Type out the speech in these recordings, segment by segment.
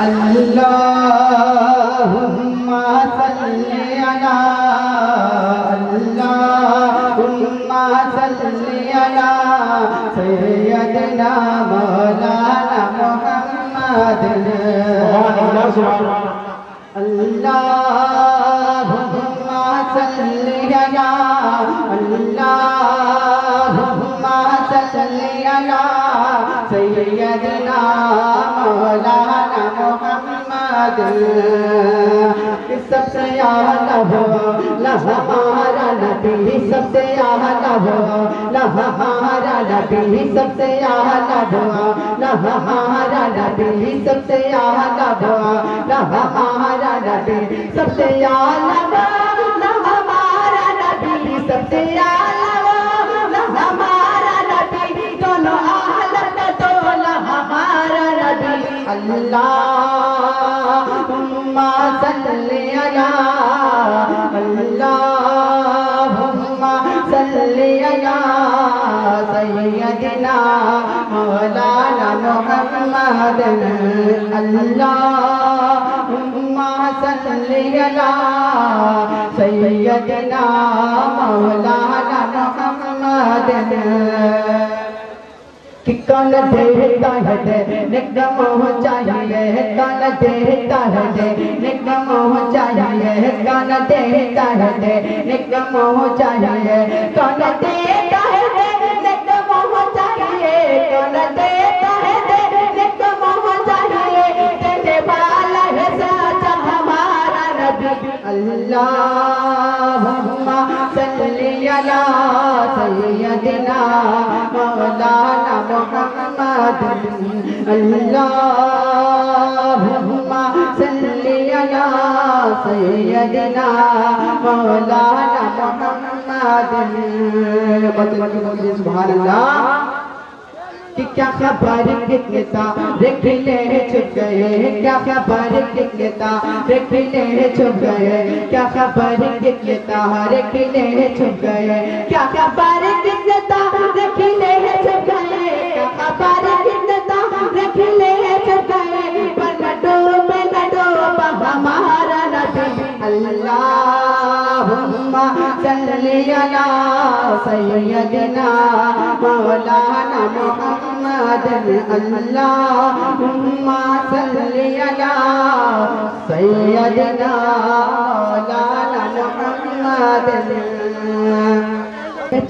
अल्लाहुम्मा सल्ली अला अल्लाहुम्मा सल्ली अला सय्यदना मौलाना मुहम्मद अल्लाहुम्मा सल्ली अला अल्लाहुम्मा सल्ली अला सय्यदना मौलाना मुहम्मद सबसे आला हो हमारा नबी सबसे आला हो हमारा नबी सबसे आला हो हमारा नबी सबसे आला हो हमारा नबी सबसे आला हो हमारा नबी सबसे आला हो हमारा नबी दोनों आलम तो हमारा नबी अल्लाहुम्मा सल्ली अला अल्लाहुम्मा सल्ली अला सय्यदना मौलाना मुहम्मद अल्लाहुम्मा सल्ली अला सय्यदना मौलाना मुहम्मद कि कौन देता है निकम हो चाहिए कौन देता है निकम हो चाहिए कौन देता है निकम हो चाहिए कौन देता है निकम हो चाहिए कौन देता है निकम हो चाहिए देने वाला है सच्चा हमारा नबी अल्लाहुम्मा सल्ली अला सय्यदना मौलाना मुहम्मद अल्लाहुम्मा सल्ली अला सय्यदना मौलाना मुहम्मद सुभान अल्लाह कि क्या खबर कितने तारे छुप गए क्या खबर कितने तारे छुप गए क्या खबर कितने तारे छुप गए क्या खबर कितने तारे छुप गए क्या खबर कितने तारे छुप गए पर न डूब हमारा नबी अल्लाहुम्मा सल्ली अला सय्यदना मौलाना मुहम्मद अल्लाहुम्मा सल्ली अला सय्यदना मौलाना मुहम्मद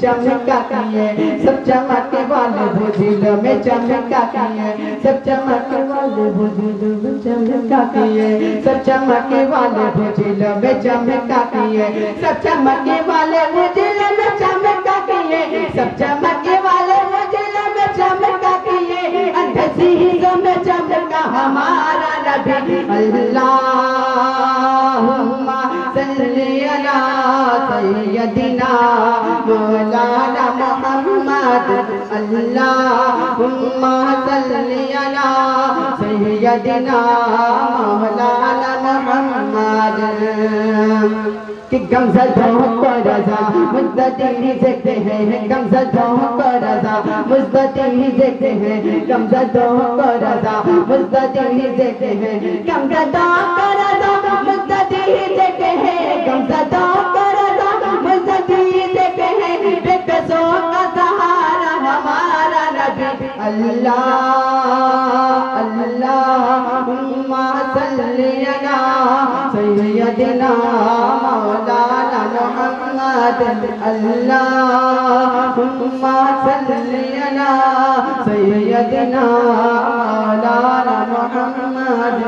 चमका किए सब चमके वाले भुजिल में चमका किए सब चमके वाले भुजिल में चमका किए सब चमके वाले भुजिल में चमका किए सब चमके वाले भुजिल में चमका किए सब चमके वाले भुजिल में चमका किए अंधसी में चमका हमारा नबी अल्लाहुम्मा सल्ली अला सय्यदना मौलाना मुहम्मद अल्लाहुम्मा सल्ली अला सय्यदना मौलाना मुहम्मद कि गमज़दों को रज़ा मुज़्ज़दी देखते हैं गमज़दों को रज़ा मुज़्ज़दी देखते हैं गमज़दों को रज़ा मुज़्ज़दी देखते हैं गमज़दों को रज़ा मुज़्ज़दी देखते हैं गमज़दों को रज़ा मुज़्ज़दी देखते हैं बेकसों का सहारा हमारा नबी अल्लाह अल्लाहुम्मा सल्ली अला सय्यदना मौलाना मुहम्मद अल्लाहुम्मा सल्ली अला सय्यदना मौलाना मुहम्मद